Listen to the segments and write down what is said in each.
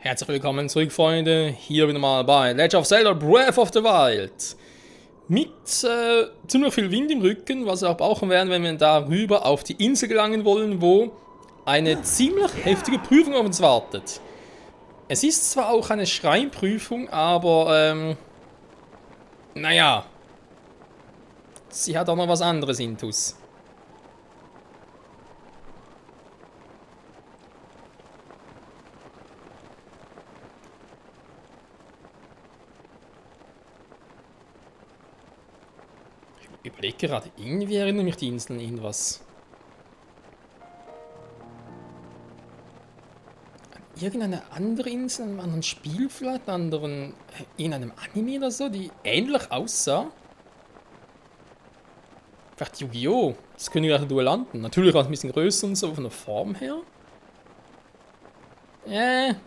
Herzlich willkommen zurück, Freunde. Hier wieder mal bei Legend of Zelda Breath of the Wild. Mit ziemlich viel Wind im Rücken, was wir auch brauchen werden, wenn wir darüber auf die Insel gelangen wollen, wo eine ziemlich heftige Prüfung auf uns wartet. Es ist zwar auch eine Schreinprüfung, aber naja, sie hat auch noch was anderes intus. Ich überlege gerade, irgendwie erinnern mich die Inseln an irgendwas. An irgendeine andere Insel, an einem anderen Spiel vielleicht, in einem Anime oder so, die ähnlich aussah. Vielleicht Yu-Gi-Oh! Das Königreich der Duellanten. Natürlich auch ein bisschen größer und so von der Form her.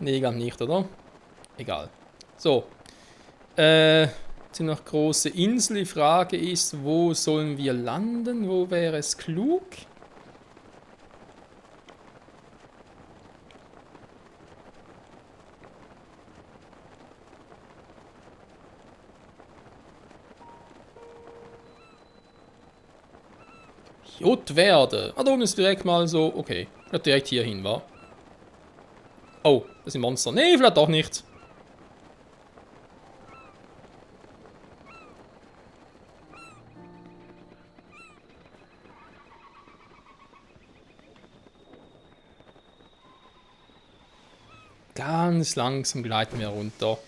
Nee, gar nicht, oder? Egal. So. Sind noch große Insel. Die Frage ist, wo sollen wir landen? Wo wäre es klug? Jodwerde. Ah, da oben ist direkt mal so. Okay. Direkt hier hin, wa? Oh, das sind Monster. Nee, vielleicht doch nicht. Ganz langsam gleiten wir runter.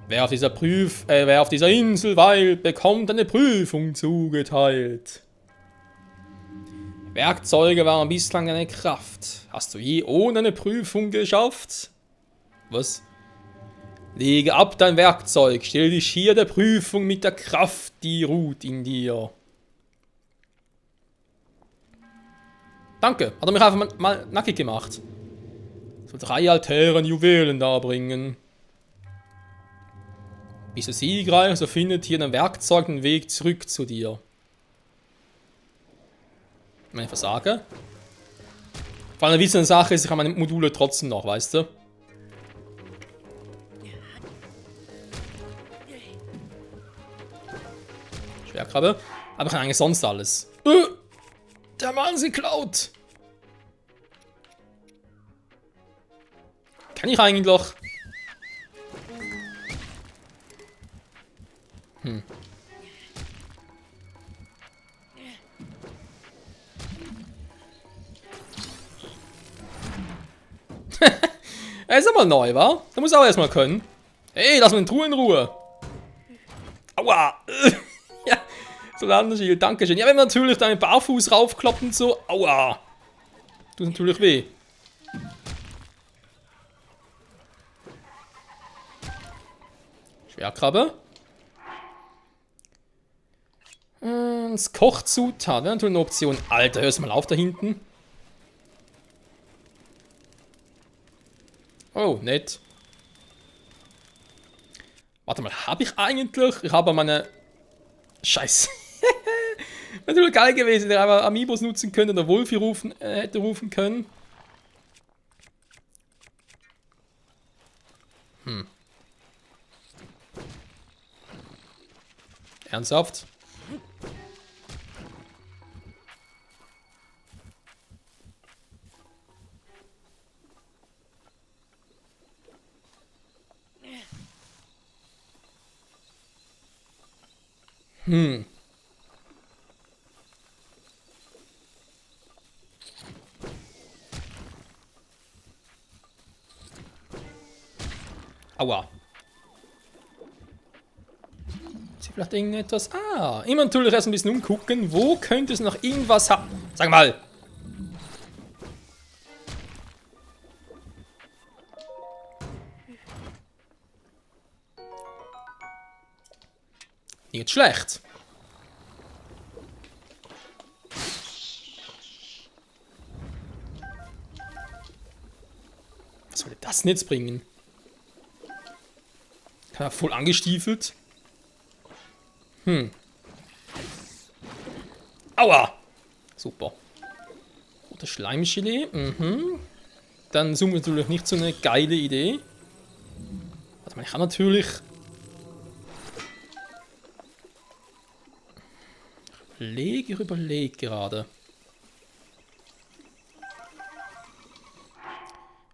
Wer auf dieser Insel weilt, bekommt eine Prüfung zugeteilt. Werkzeuge waren bislang eine Kraft. Hast du je ohne eine Prüfung geschafft? Was? Lege ab dein Werkzeug, stell dich hier der Prüfung mit der Kraft, die ruht in dir. Danke, hat er mich einfach mal nackig gemacht. So 3 Altäre und Juwelen darbringen. Bist du siegreich, so findet hier dein Werkzeug den Weg zurück zu dir. Wenn ich versage. Vor allem eine wichtige Sache ist, ich habe meine Module trotzdem noch, weißt du? Schwerkrabbe. Aber ich kann eigentlich sonst alles. Der Mann sie klaut. Kann ich eigentlich noch? Er ist aber neu, wa? Da muss er auch erstmal können. Ey, lass mir den Truhe in Ruhe. Aua. Ja, so Landeschild, dankeschön. Ja, wenn man natürlich deinen Barfuß raufkloppt und so. Aua. Tut natürlich weh. Schwerkrabbe. Das Kochzutat wäre natürlich eine Option. Alter, hörst du mal auf da hinten. Oh, nett. Warte mal, habe ich eigentlich? Ich habe meine... Scheiße. Wäre natürlich geil gewesen, der aber Amiibos nutzen können oder Wolfi hätte rufen können. Ernsthaft? Aua. Ist hier vielleicht irgendetwas? Ah, immer natürlich erst ein bisschen umgucken. Wo könnte es noch irgendwas haben? Sag mal. Nicht schlecht. Was soll das denn jetzt bringen? Kann er voll angestiefelt? Aua! Super. Rote Schleimgelee. dann zoomen wir natürlich nicht so eine geile Idee. Warte mal, ich kann natürlich... Ich überlege gerade.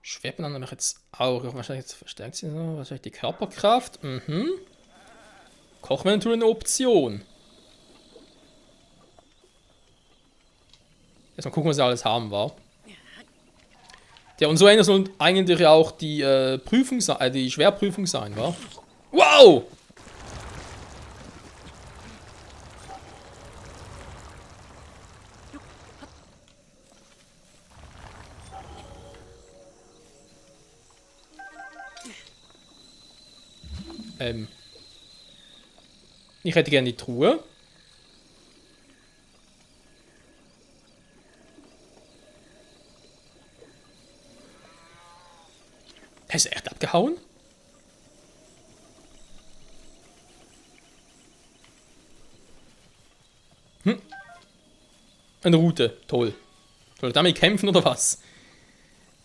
Schwertbanane mache ich jetzt auch. Wahrscheinlich jetzt verstärkt sie so. Wahrscheinlich die Körperkraft. Mhm. Kochen wäre natürlich eine Option. Jetzt mal gucken, was wir alles haben, war. Ja, und so eine soll eigentlich auch die Prüfung sein, die Schwerprüfung sein, war. Wow! Ich hätte gerne die Truhe. Der ist echt abgehauen? Eine Route. Toll. Soll ich damit kämpfen oder was?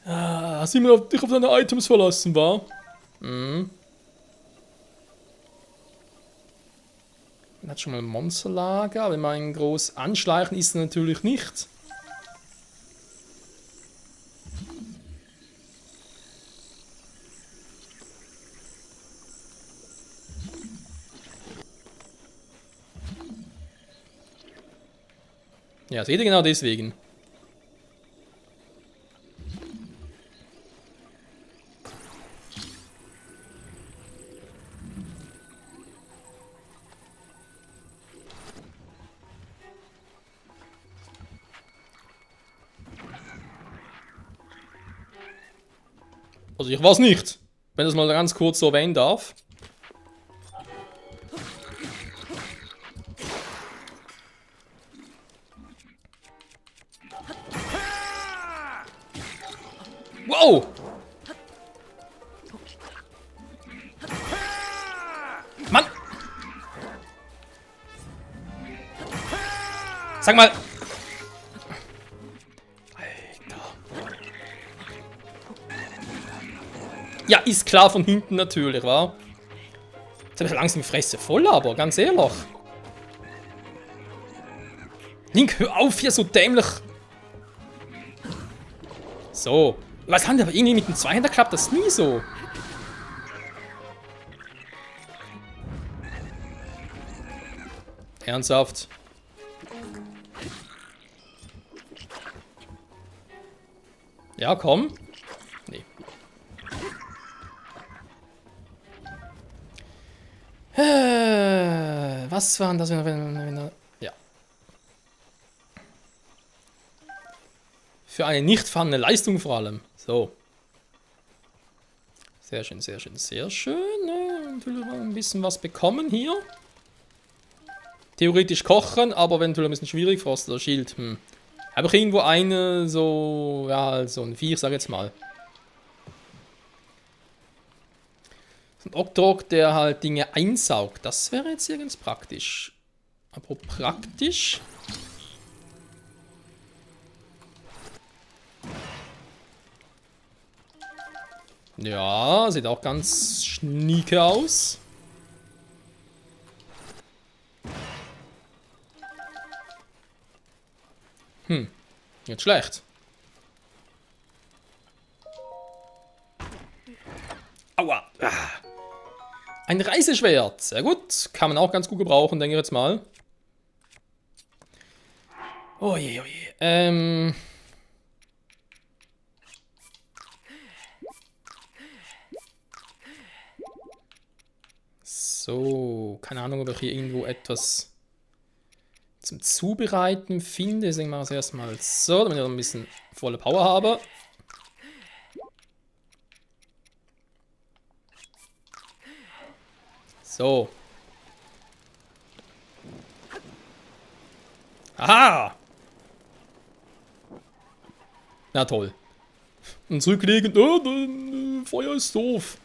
Ah, hast du immer dich auf deine Items verlassen, war? Mhm. Man hat schon mal ein Monsterlager, aber mein groß anschleichen ist natürlich nicht. Ja, seht ihr, genau deswegen. Also ich weiß nicht, wenn das mal ganz kurz so erwähnen darf. Wow! Mann! Sag mal! Ja, ist klar von hinten natürlich, wa? Jetzt habe ich langsam die Fresse voll, aber ganz ehrlich. Link, hör auf hier so dämlich. So. Was haben die aber irgendwie mit dem Zweihänder klappt das nie so. Ernsthaft. Ja, komm. Nee. Was waren das? Ja. Für eine nicht vorhandene Leistung vor allem. So. Sehr schön, sehr schön, sehr schön. Natürlich ein bisschen was bekommen hier. Theoretisch kochen, aber eventuell ein bisschen schwierig. Frost oder Schild. Habe ich irgendwo eine, so, ja, so ein Viech, sag ich jetzt mal. So ein Oktrok, der halt Dinge einsaugt. Das wäre jetzt hier ganz praktisch. Aber praktisch. Ja, sieht auch ganz schnieke aus. Nicht schlecht. Aua. Ein Reiseschwert. Sehr gut. Kann man auch ganz gut gebrauchen, denke ich jetzt mal. Oh je, oh je. So, keine Ahnung, ob ich hier irgendwo etwas zum Zubereiten finde. Deswegen mache ich es erstmal so, damit ich noch ein bisschen volle Power habe. So. Aha! Na toll. Und zurücklegen. Oh, Feuer ist doof.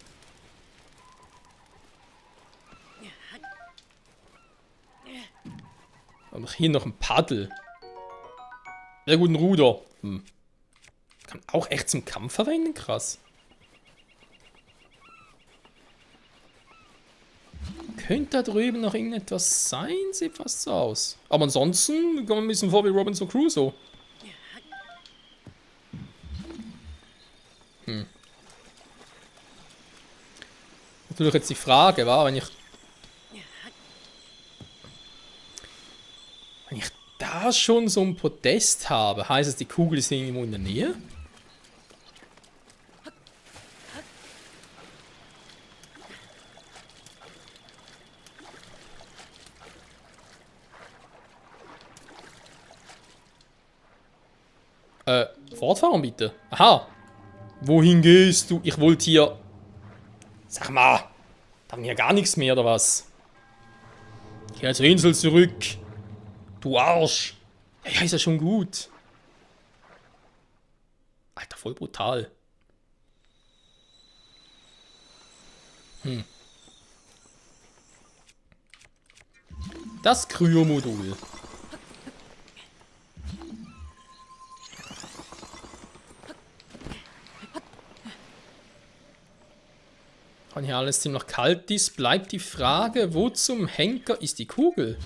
Aber hier noch ein Paddel. Sehr gut, ein Ruder. Kann man auch echt zum Kampf verwenden, krass. Könnte da drüben noch irgendetwas sein? Sieht fast so aus. Aber ansonsten kommen wir ein bisschen vor wie Robinson Crusoe. Natürlich jetzt die Frage, war, wenn ich da schon so ein Podest habe, heißt es, die Kugel ist irgendwo in der Nähe? Fortfahren bitte. Aha. Wohin gehst du? Ich wollte hier... Sag mal, da haben wir gar nichts mehr, oder was? Ich gehe zur Insel zurück. Du Arsch. Ja, ist ja schon gut. Alter, voll brutal. Das Kryomodul. Wenn hier alles ziemlich kalt ist, bleibt die Frage, wo zum Henker ist die Kugel?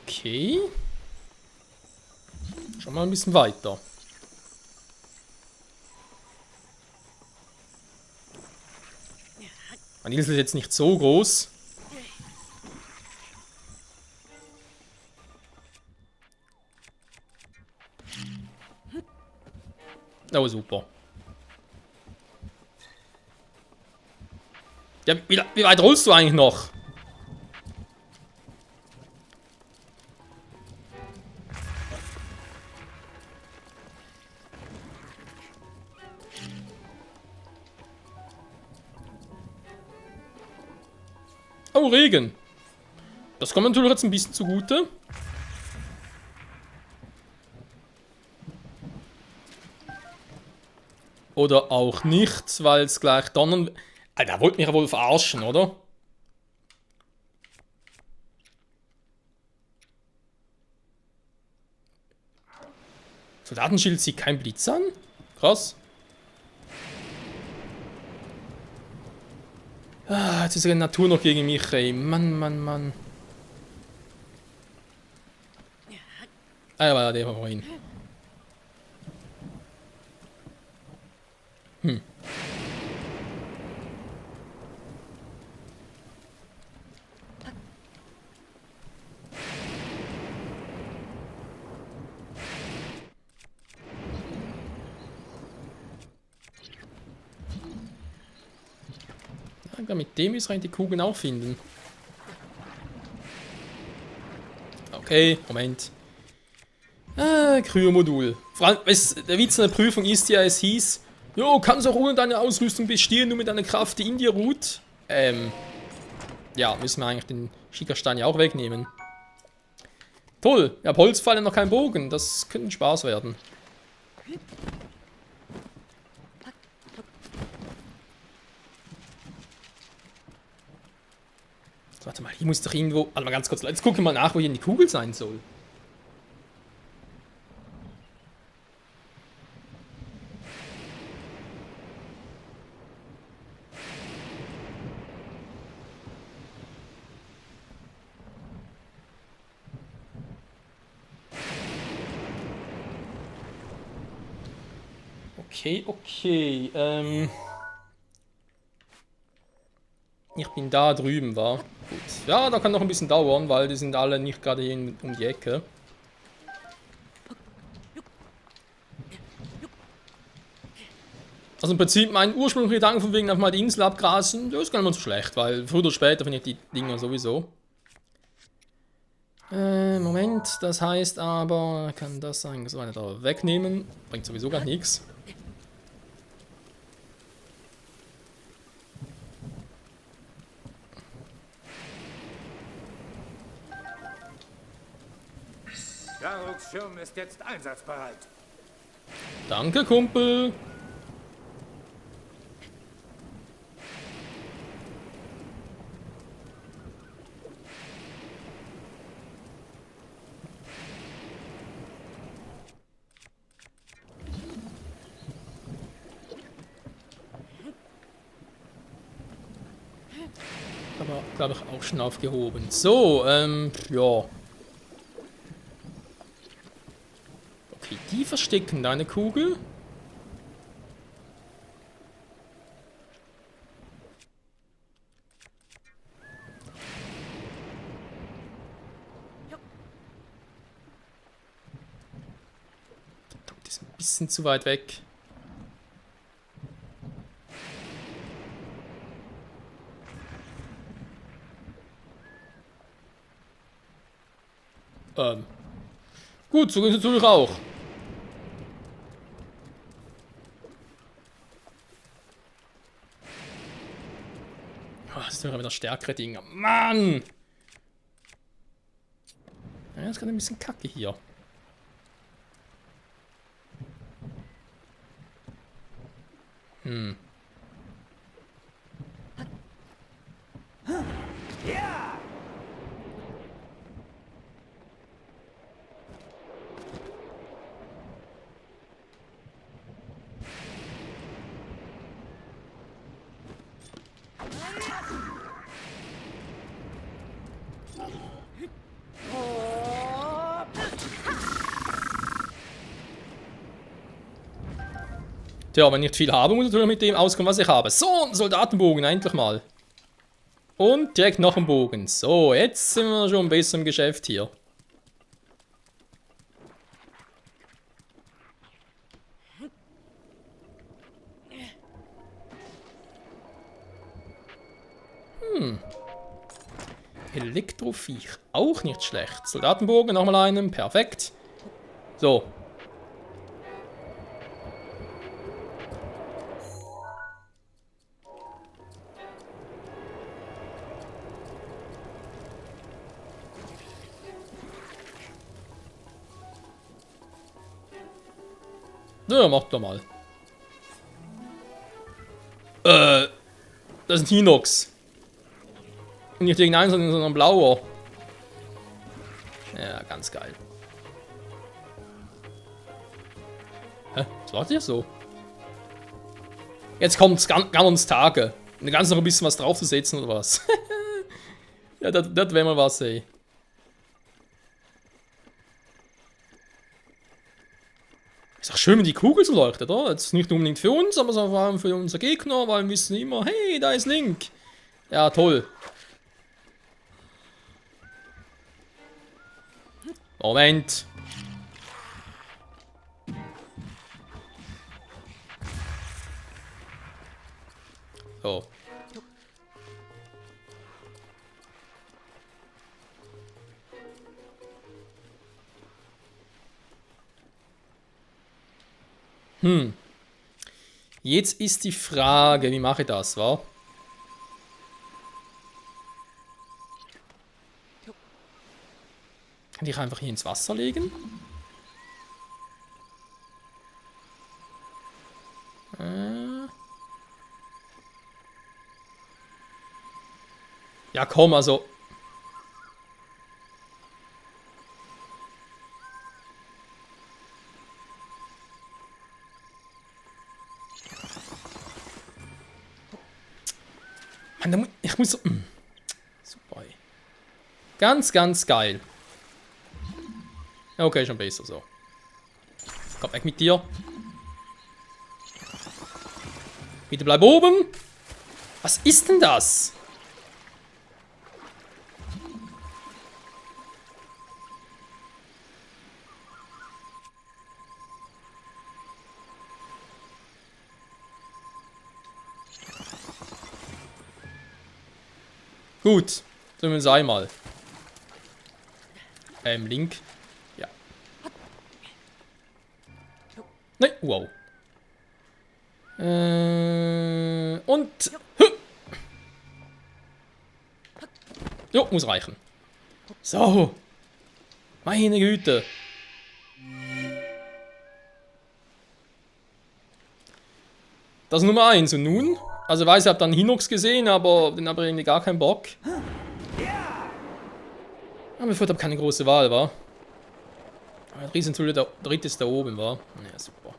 Okay. Schauen wir mal ein bisschen weiter. Meine Insel ist jetzt nicht so groß. Oh, super. Ja, wie weit rollst du eigentlich noch? Oh, Regen. Das kommt natürlich jetzt ein bisschen zugute. Oder auch nicht, weil es gleich donnern... Alter, wollt mich ja wohl verarschen, oder? Soldatenschild sieht kein Blitz an? Krass. Ah, jetzt ist die Natur noch gegen mich, ey. Mann. Ah, ja, war der von vorhin. Ja, mit dem ist rein die Kugeln auch finden. Okay, Moment. Kryomodul. Vor allem, der Witz an der Prüfung ist ja, es hieß, jo, kannst auch ohne deine Ausrüstung bestehen, nur mit deiner Kraft, die in dir ruht. Ja, müssen wir eigentlich den Schickerstein ja auch wegnehmen. Toll, ich habe Holzpfeile und noch keinen Bogen. Das könnte Spaß werden. So, warte mal, hier muss doch irgendwo... Warte mal ganz kurz, jetzt gucken wir mal nach, wo hier die Kugel sein soll. Okay. Ich bin da drüben, war. Gut. Ja, da kann noch ein bisschen dauern, weil die sind alle nicht gerade hier um die Ecke. Also im Prinzip mein ursprünglicher Gedanke von wegen einfach mal die Insel abgrasen, das ist gar nicht mal so schlecht, weil früher oder später finde ich die Dinger sowieso. Moment, das heißt aber, kann das sein, so eine da wegnehmen, bringt sowieso gar nichts. Schirm ist jetzt einsatzbereit. Danke, Kumpel. Aber, glaube ich, auch schon aufgehoben. So, ja. Okay, die verstecken deine Kugel. Das ist ein bisschen zu weit weg. Gut, so geht es natürlich auch. Oh, das ist immer wieder stärkere Dinger. Mann! Ja, das ist gerade ein bisschen kacke hier. Tja, wenn ich nicht viel habe, muss ich natürlich mit dem auskommen, was ich habe. So, ein Soldatenbogen, endlich mal. Und direkt noch ein Bogen. So, jetzt sind wir schon besser im Geschäft hier. Elektroviech, auch nicht schlecht. Soldatenbogen, nochmal einen, perfekt. So. Ja, mach doch mal. Das ist ein Hinox. Und nicht irgendein, sondern ein blauer. Ja, ganz geil. Hä? Was war das so? Jetzt kommt's ganz Tage. Und ganz noch ein bisschen was draufzusetzen oder was? Ja, das wäre mal was, ey. Ist auch schön, wenn die Kugel so leuchtet, oder? Jetzt nicht unbedingt für uns, aber so vor allem für unsere Gegner, weil wir wissen immer, hey, da ist Link. Ja, toll. Moment. So. Jetzt ist die Frage, wie mache ich das, wa? Kann ich einfach hier ins Wasser legen? Ja, komm, also. Mann, ich muss so. Super. Ganz, ganz geil. Okay, schon besser so. Komm weg mit dir. Bitte bleib oben. Was ist denn das? Gut, tun wir uns einmal. Link. Ja. Nein, wow. Und. Jo, muss reichen. So. Meine Güte. Das ist Nummer 1. Und nun? Also, ich weiß, ich habe dann Hinox gesehen, aber den habe ich irgendwie gar keinen Bock. Aber ich habe keine große Wahl, war. Der Riesentulle, der dritte ist da oben, war. Ja, super.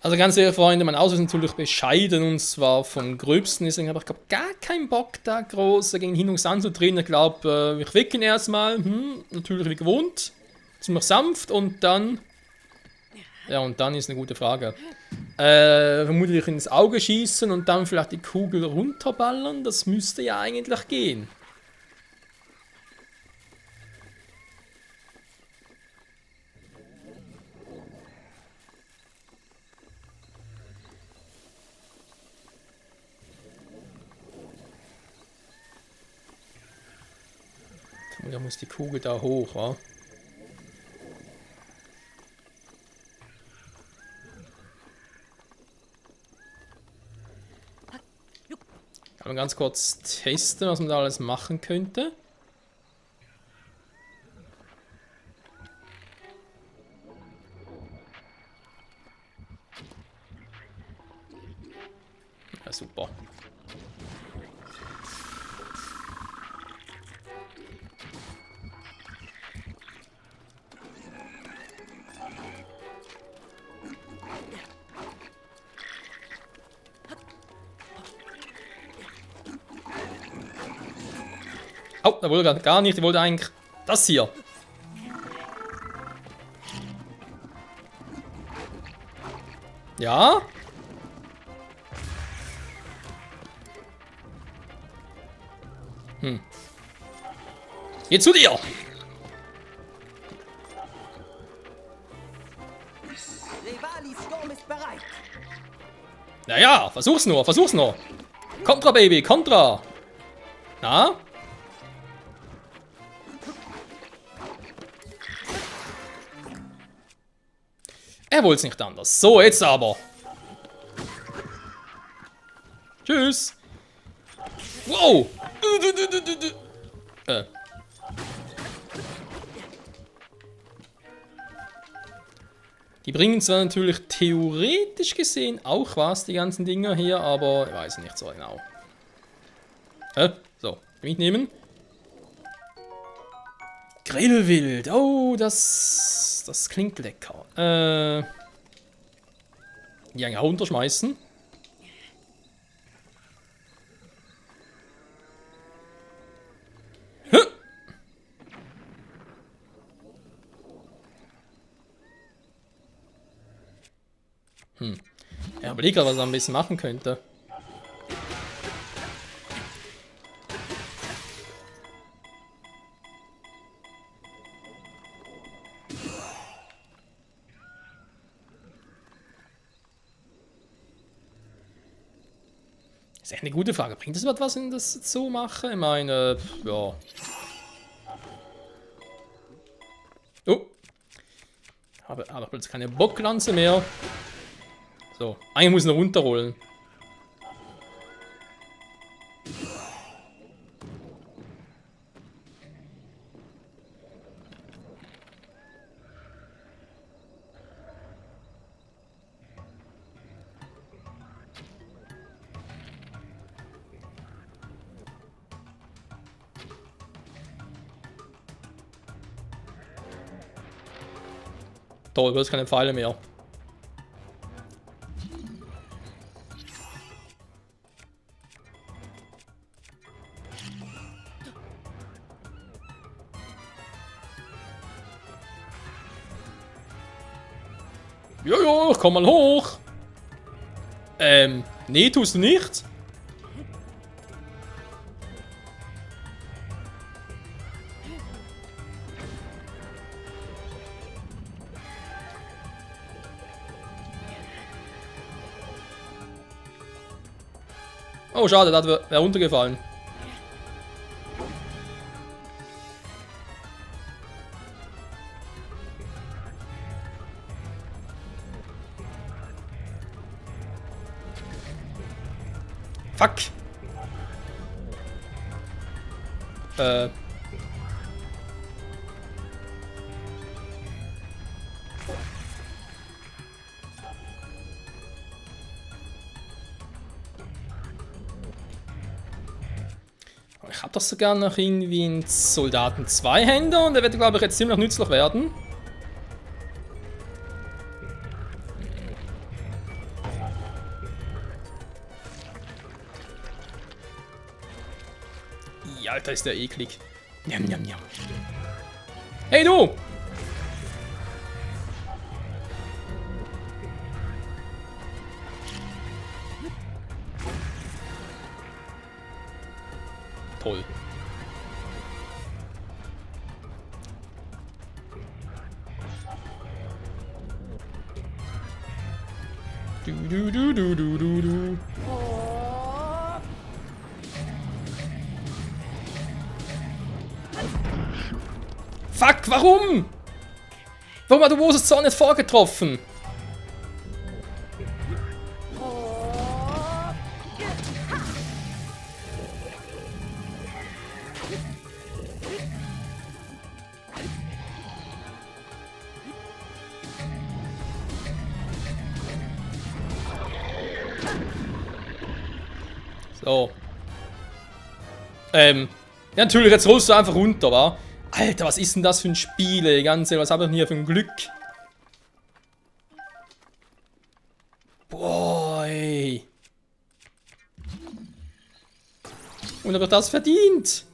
Also ganz ehrlich, Freunde, mein Auto ist natürlich bescheiden und zwar vom Gröbsten. Deswegen habe ich gar keinen Bock, da groß gegen Hinox anzutreten. Ich glaube, ich wecke ihn erstmal. Natürlich wie gewohnt. Ziemlich sanft und dann... Ja, und dann ist eine gute Frage. Vermutlich ins Auge schießen und dann vielleicht die Kugel runterballern. Das müsste ja eigentlich gehen. Da muss die Kugel da hoch, wa? Kann man ganz kurz testen, was man da alles machen könnte. Ja, super. Oh, da wollte gar nicht, ich wollte eigentlich das hier. Ja? Geh zu dir! Revalis Sturm ist bereit. Naja, versuch's nur, versuch's nur. Contra, Baby, Contra. Na? Er wollte es nicht anders. So, jetzt aber. Tschüss. Wow. Die bringen zwar natürlich theoretisch gesehen auch was, die ganzen Dinger hier, aber ich weiß nicht so genau. So, mitnehmen. Grillwild. Oh, das klingt lecker. Die eigentlich runterschmeißen. Ja, überleg gerade, was er ein bisschen machen könnte. Das ist echt eine gute Frage. Bringt das überhaupt was, wenn das so mache? Ich meine, ja. Oh. Aber plötzlich keine Bocklanze mehr. So, eigentlich muss ich noch runterrollen. Toll, du hast keine Pfeile mehr. Jojo, komm mal hoch. Nee, tust du nicht. Oh, schade, da wäre runtergefallen. Fuck. Ich habe doch sogar noch irgendwie einen Soldaten-Zweihänder und der wird, glaube ich, jetzt ziemlich nützlich werden. Ja, Alter, ist der eklig. Njam, njam, njam. Hey, du! Toll. Du, du, du, du, du, du, du. Fuck, warum? Warum hat der Moses Zorn nicht vorgetroffen? So. Ja, natürlich, jetzt rollst du einfach runter, wa? Alter, was ist denn das für ein Spiel, ey? Ganz ehrlich, was hab ich denn hier für ein Glück? Boah, ey. Und hab ich das verdient?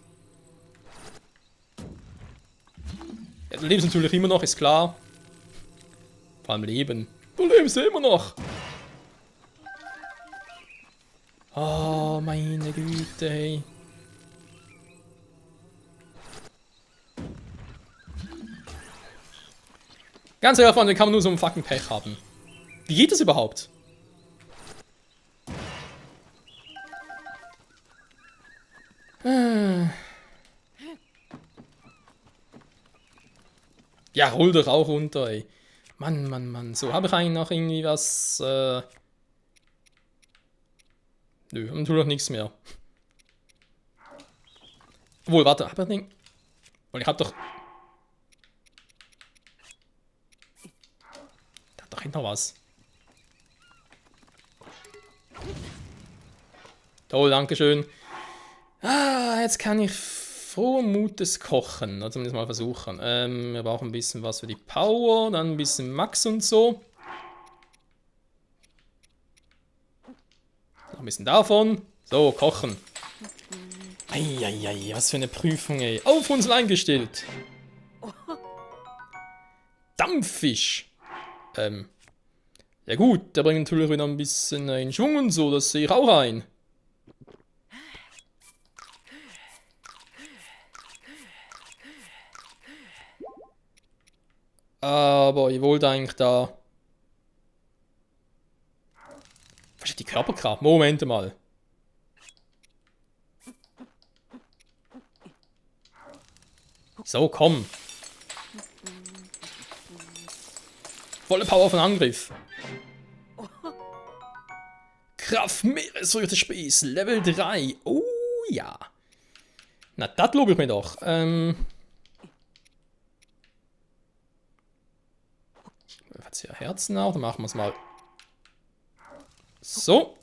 Ja, du lebst natürlich immer noch, ist klar. Vor allem Leben. Du lebst ja immer noch. Oh, meine Güte, ey. Ganz ehrlich, Freunde, kann man nur so ein fucking Pech haben. Wie geht das überhaupt? Ja, roll doch auch runter, ey. Mann, Mann, Mann. So, habe ich eigentlich noch irgendwie was, Nö, natürlich nichts mehr. Obwohl, warte, hab ich nicht... Ich hab doch... Da hat doch hinten noch was. Toll, dankeschön. Ah, jetzt kann ich frohen Mutes kochen. Oder zumindest mal versuchen. Wir brauchen ein bisschen was für die Power, dann ein bisschen Max und so. Noch ein bisschen davon. So, kochen. Eieiei, was für eine Prüfung, ey. Auf uns eingestellt. Dampffisch. Ja gut, der bringt natürlich wieder ein bisschen in Schwung und so, das sehe ich auch ein. Aber ich wollte eigentlich da... Was ist die Körperkraft? Moment mal. So, komm. Volle Power von Angriff. Kraft Meeresfrüchte Spieß, Level 3. Oh ja. Na, das lobe ich mir doch. Jetzt hier Herzen auch, dann machen wir es mal. So.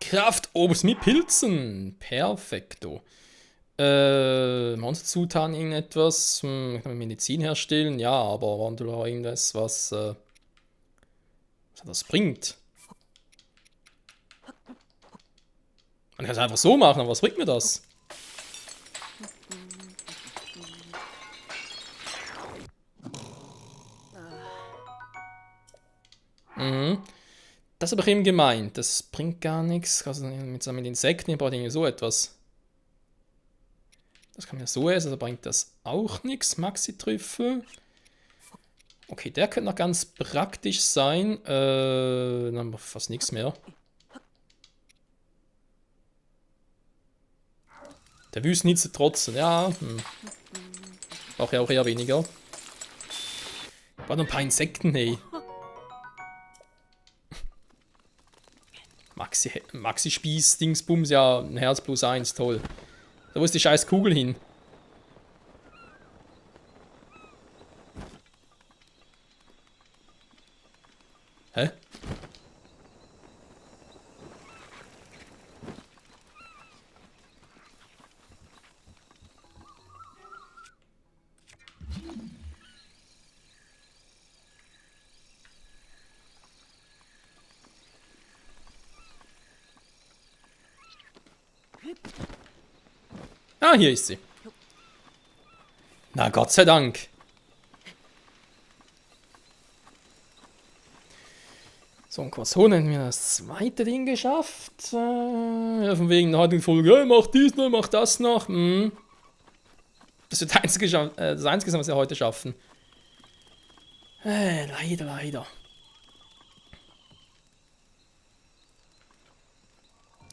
Kraft Obst mit Pilzen. Perfekto. Monsterzutaten irgendetwas. Kann man Medizin herstellen? Ja, aber war natürlich auch irgendwas, was das bringt. Man kann es einfach so machen, aber was bringt mir das? Mhm. Das habe ich eben gemeint. Das bringt gar nichts. Also mit Insekten, ich brauche irgendwie so etwas. Das kann man ja so essen, also bringt das auch nichts. Maxi-Trüffel. Okay, der könnte noch ganz praktisch sein. Dann haben wir fast nichts mehr. Der Wüstennitze trotzen, ja. Brauche ja auch eher weniger. War noch ein paar Insekten, hey. Maxi-Spieß-Dingsbums, ja, ein Herz plus 1, toll. Da wo ist die scheiß Kugel hin? Hä? Ah, hier ist sie. Na, Gott sei Dank. So, und kurz so haben wir das zweite Ding geschafft. Ja, von wegen der heutigen Folge, ja, mach dies noch, mach das noch. Das wird das Einzige, was wir heute schaffen. Leider, leider.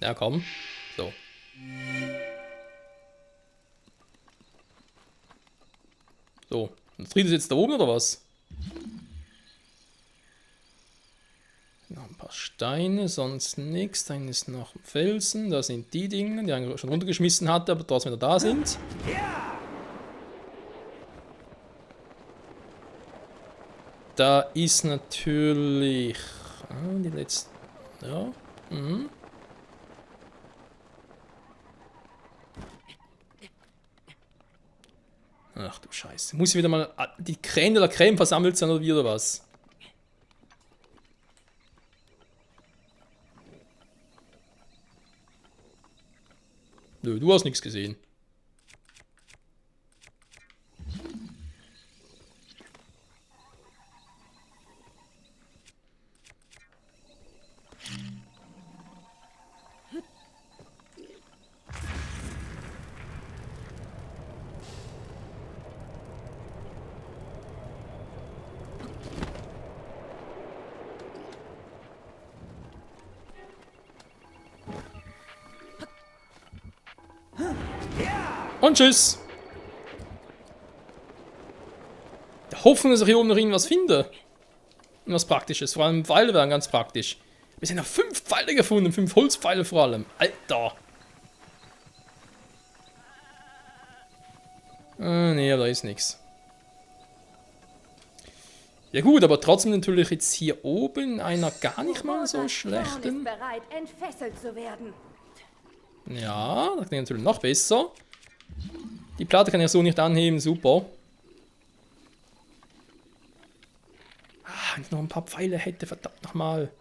Ja, komm. So. So. Und Friede sitzt da oben, oder was? Noch ein paar Steine, sonst nichts. Dann ist noch ein Felsen. Da sind die Dinge, die er schon runtergeschmissen hatte, aber trotzdem wieder da sind. Da ist natürlich... die letzte... Ja. Ach du Scheiße. Muss ich wieder mal die Creme de la Creme versammelt sein oder wie oder was? Nö, du hast nichts gesehen. Und tschüss. Der Hoffnung, dass ich hier oben noch irgendwas finde. Was Praktisches. Vor allem Pfeile wären ganz praktisch. Wir sind noch 5 Pfeile gefunden. 5 Holzpfeile vor allem. Alter. Nee, aber da ist nichts. Ja gut, aber trotzdem natürlich jetzt hier oben einer gar nicht mal so schlechten. Ist bereit, entfesselt zu werden. Ja, das klingt natürlich noch besser. Die Platte kann ich so nicht anheben, super. Ah, wenn ich noch ein paar Pfeile hätte, verdammt nochmal.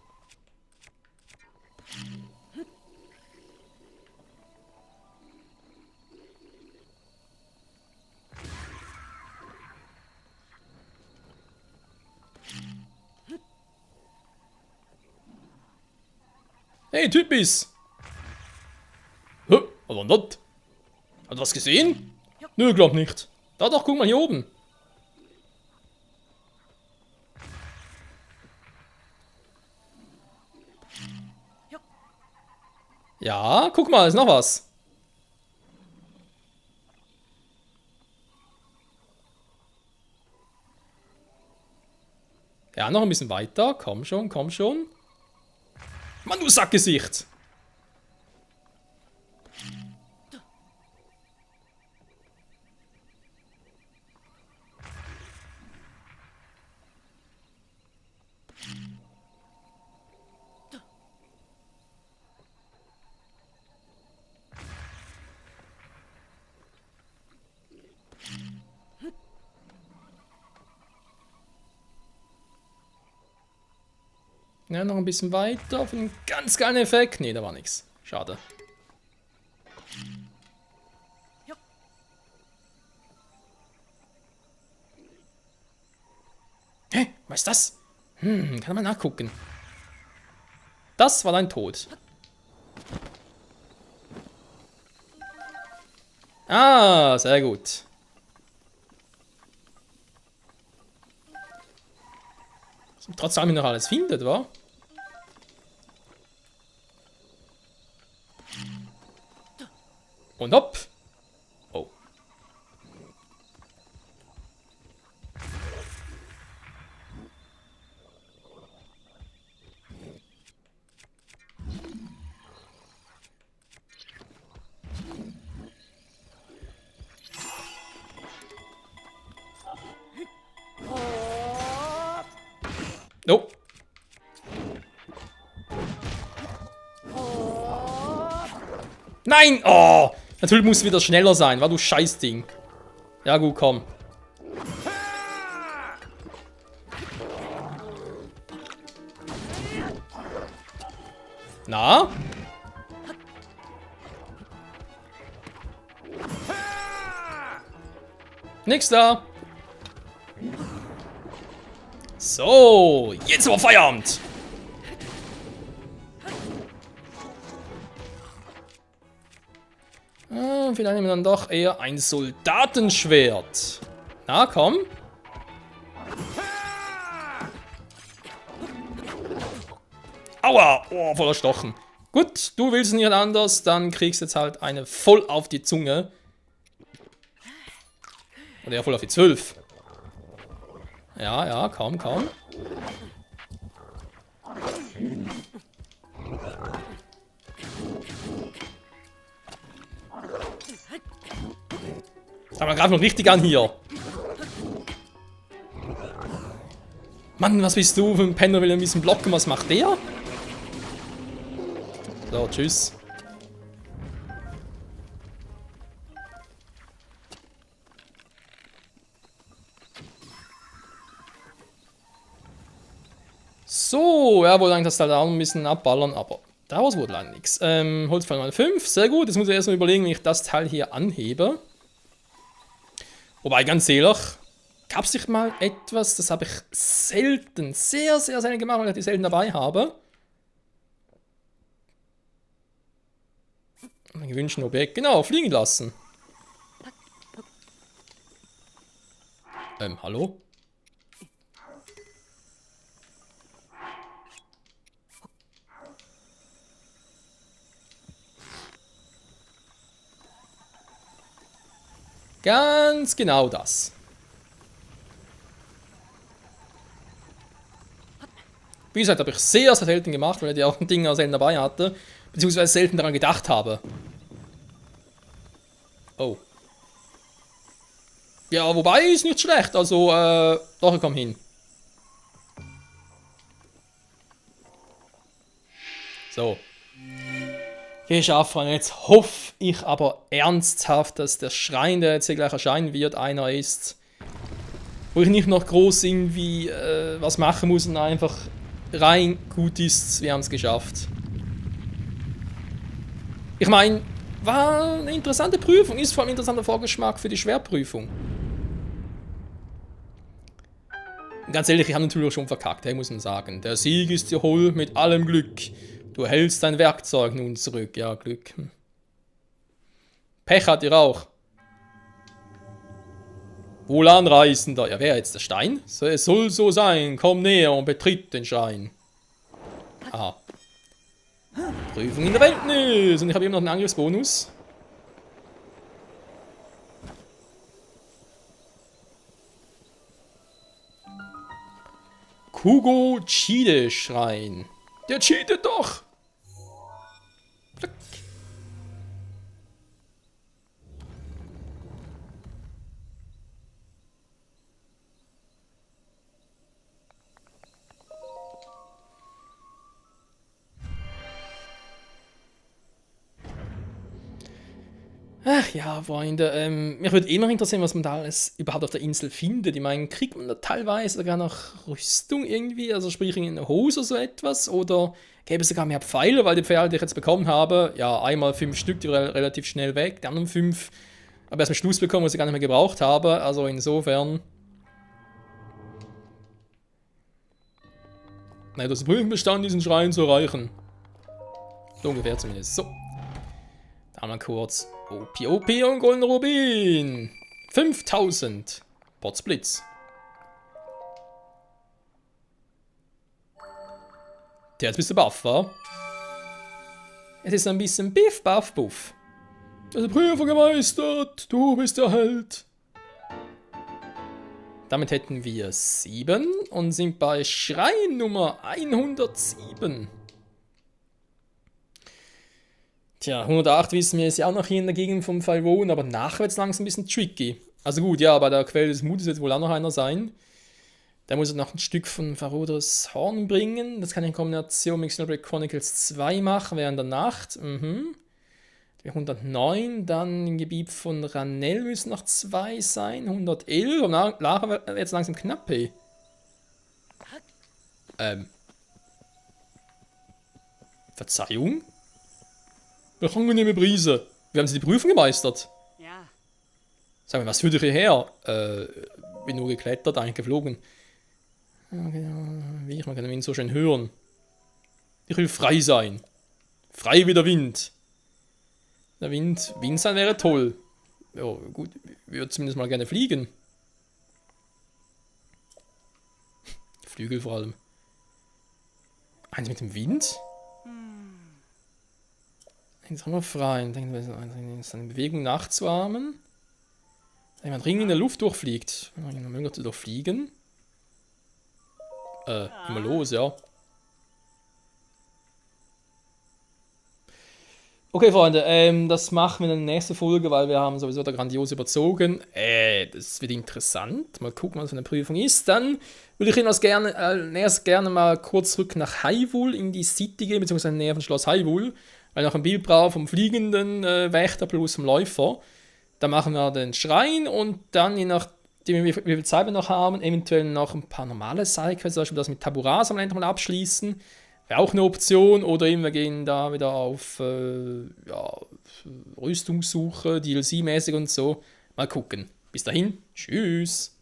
Hey, Typis! Hä? Was war denn das? Hat was gesehen? Nö, glaub nicht. Da doch, guck mal hier oben. Ja, guck mal, ist noch was. Ja, noch ein bisschen weiter. Komm schon, komm schon. Mann, du Sackgesicht! Ja, noch ein bisschen weiter auf einen ganz geilen Effekt. Nee, da war nichts. Schade. Hä? Was ist das? Kann man nachgucken. Das war dein Tod. Ah, sehr gut. Trotz allem noch alles findet, wa? Und hopp. Oh. Oh. Nein! Oh! Natürlich muss es wieder schneller sein, war du Scheißding. Ja gut, komm. Na? Nix da. So, jetzt aber Feierabend. Vielleicht nehmen wir dann doch eher ein Soldatenschwert. Na, komm. Aua! Oh, voller Stochen. Gut, du willst nicht anders, dann kriegst du jetzt halt eine voll auf die Zunge. Oder ja, voll auf die 12. Ja, ja, komm, komm. Aber greif noch richtig an hier. Mann, was bist du für ein Penner, will ein bisschen blocken? Was macht der? So, tschüss. So, ja, wollte eigentlich das da auch ein bisschen abballern, aber daraus wurde leider nichts. Holzpfeil mal 5, sehr gut. Jetzt muss ich erstmal überlegen, wie ich das Teil hier anhebe. Wobei, ganz ehrlich, gab es nicht mal etwas, das habe ich selten, sehr, sehr selten gemacht, weil ich die selten dabei habe. Ein gewünschten Objekt, genau, fliegen lassen. Hallo? Ganz genau das. Wie gesagt, habe ich sehr, sehr selten gemacht, weil ich die auch Dinger selten dabei hatte. Beziehungsweise selten daran gedacht habe. Oh. Ja, wobei ist nicht schlecht. Also, doch, ich komm hin. So. Geschafft. Und jetzt hoffe ich aber ernsthaft, dass der Schrein, der jetzt hier gleich erscheinen wird, einer ist, wo ich nicht noch groß irgendwie was machen muss und einfach rein gut ist. Wir haben es geschafft. Ich meine, war eine interessante Prüfung, ist vor allem ein interessanter Vorgeschmack für die Schwerprüfung. Und ganz ehrlich, ich habe natürlich schon verkackt, muss man sagen. Der Sieg ist dir hol mit allem Glück. Du hältst dein Werkzeug nun zurück. Ja, Glück. Pech hat ihr auch. Wohlan, Reisender. Ja, wer jetzt der Stein? So, es soll so sein. Komm näher und betritt den Schein. Aha. Prüfung in der Wildnis. Und ich habe eben noch einen Angriffsbonus. Kugo Chide Schrein. Der cheatet doch. Zack. Ach ja, Freunde, mich würde immer interessieren, was man da alles überhaupt auf der Insel findet. Ich meine, kriegt man da teilweise sogar noch Rüstung irgendwie, also sprich in eine Hose oder so etwas, oder gäbe es sogar mehr Pfeile, weil die Pfeile, die ich jetzt bekommen habe, ja, einmal 5 Stück, die waren relativ schnell weg, die anderen 5 habe ich erst am Schluss bekommen, was ich gar nicht mehr gebraucht habe, also insofern. Nein, das Prüfungsbestand, diesen Schrein zu erreichen. So ungefähr zumindest. So. Da mal kurz OP und Golden Rubin. 5000. Potsblitz. Der jetzt bist du baff, wa? Es ist ein bisschen Biff, Baff, Buff. Also Prüfung gemeistert. Du bist der Held. Damit hätten wir 7 und sind bei Schrein Nummer 107. Tja, 108 wissen wir, ist ja auch noch hier in der Gegend vom Falvon, aber nachher wird es langsam ein bisschen tricky. Also gut, ja, bei der Quelle des Mutes wird wohl auch noch einer sein. Da muss er noch ein Stück von Faroders Horn bringen. Das kann ich in Kombination mit Xenoblade Chronicles 2 machen während der Nacht. Die 109, dann im Gebiet von Ranel müssen noch 2 sein. 111. Und Lara wird jetzt langsam knapp, ey. Verzeihung? Welch angenehme Brise. Wir haben sie die Prüfung gemeistert. Ja. Sag mal, was führt dich hierher? Bin nur geklettert, eigentlich geflogen. Okay, wie man kann ihn so schön hören. Ich will frei sein. Frei wie der Wind. Der Wind sein wäre toll. Ja, gut, ich würde zumindest mal gerne fliegen. Flügel vor allem. Eins mit dem Wind? Jetzt haben wir frei. Seine Bewegung nachzuahmen. Wenn man dringend in der Luft durchfliegt. Man möchte doch fliegen. Immer los, ja. Okay, Freunde, das machen wir in der nächsten Folge, weil wir haben sowieso da grandios überzogen. Das wird interessant. Mal gucken, was für eine Prüfung ist. Dann würde ich Ihnen gerne mal kurz zurück nach Hyrule in die City gehen, beziehungsweise in der Nähe von Schloss Hyrule, weil ich noch ein Bild brauche vom fliegenden Wächter plus vom Läufer. Dann machen wir den Schrein und dann, je nachdem wie viel Zeit wir noch haben, eventuell noch ein paar normale Sidequests, zum Beispiel das mit Taburas am Ende mal abschließen. Wäre auch eine Option. Oder eben wir gehen da wieder auf Rüstungssuche, DLC-mäßig und so. Mal gucken. Bis dahin, tschüss.